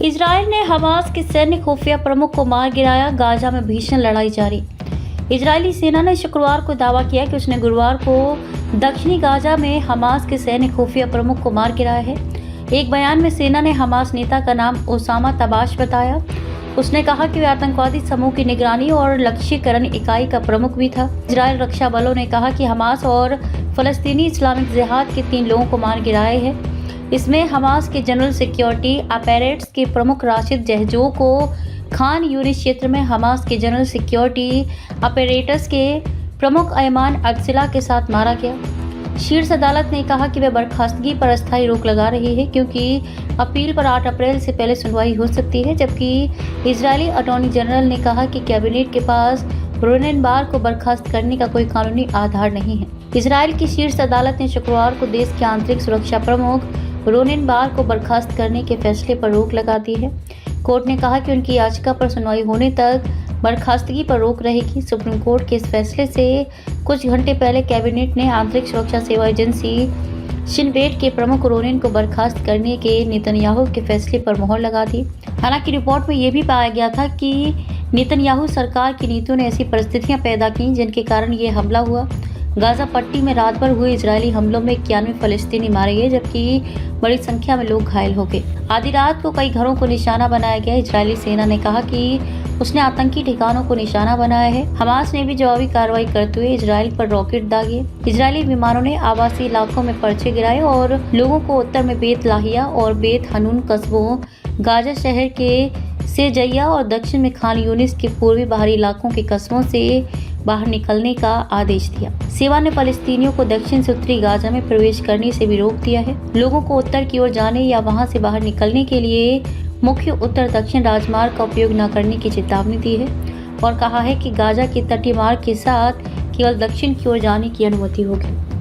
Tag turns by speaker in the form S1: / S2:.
S1: Israel ने Hamas के सैन्य खुफिया प्रमुख को मार गिराया। गाजा में भीषण लड़ाई जारी। इजरायली सेना ने शुक्रवार को दावा किया कि उसने गुरुवार को दक्षिणी गाजा में हमास के सैन्य खुफिया प्रमुख को मार गिराया है। एक बयान में सेना ने हमास नेता का नाम ओसामा तबाश बताया। उसने कहा कि वह आतंकवादी समूह की निगरानी और लक्ष्यीकरण इकाई का प्रमुख भी था। इजरायल रक्षा बलों ने कहा कि हमास और फलस्तीनी इस्लामिक जिहाद के 3 लोगों को मार गिराया है। इसमें हमास के जनरल सिक्योरिटी अपैरेट्स के प्रमुख राशिद जहजो को खान यूनिस क्षेत्र में हमास के जनरल सिक्योरिटी अपैरेटस के प्रमुख अयमान अब्सिला के साथ मारा गया। शीर्ष अदालत ने कहा कि वह बर्खास्तगी पर अस्थायी रोक लगा रही है क्योंकि अपील पर 8 अप्रैल से पहले सुनवाई हो सकती है, जबकि इजरायली अटॉर्नी जनरल ने कहा कि कैबिनेट के पास रोनेन बार को बर्खास्त करने का कोई कानूनी आधार नहीं है। इजरायल की शीर्ष अदालत ने शुक्रवार को देश के आंतरिक सुरक्षा प्रमुख रोनेन बार को बर्खास्त करने के फैसले पर रोक लगा दी है। कोर्ट ने कहा कि उनकी याचिका पर सुनवाई होने तक बर्खास्तगी पर रोक रहेगी। सुप्रीम कोर्ट के इस फैसले से कुछ घंटे पहले कैबिनेट ने आंतरिक सुरक्षा सेवा एजेंसी शिन बेट के प्रमुख रोनेन को बर्खास्त करने के नेतन्याहू के फैसले पर मोहर लगा दी। हालांकि रिपोर्ट में यह भी पाया गया था कि नेतन्याहू सरकार की नीतियों ने ऐसी परिस्थितियां पैदा की जिनके कारण ये हमला हुआ। गाजा पट्टी में रात भर हुए इजरायली हमलों में 91 फलस्तीनी मारे गए, जबकि बड़ी संख्या में लोग घायल हो गए। आधी रात को कई घरों को निशाना बनाया गया। इजरायली सेना ने कहा कि उसने आतंकी ठिकानों को निशाना बनाया है। हमास ने भी जवाबी कार्रवाई करते हुए इजराइल पर रॉकेट दागे। इजरायली विमानों ने आवासीय इलाकों में पर्चे गिराए और लोगों को उत्तर में बेत लाहिया और बेत हनून कस्बों, गाजा शहर के सेजैया और दक्षिण में खान यूनिस के पूर्वी बाहरी इलाकों के कस्बों से बाहर निकलने का आदेश दिया। सेवा ने फलस्तीनियों को दक्षिण से उत्तरी गाजा में प्रवेश करने से भी रोक दिया है। लोगों को उत्तर की ओर जाने या वहां से बाहर निकलने के लिए मुख्य उत्तर दक्षिण राजमार्ग का उपयोग न करने की चेतावनी दी है और कहा है कि गाजा के तटीय मार्ग के साथ केवल दक्षिण की ओर जाने की अनुमति होगी।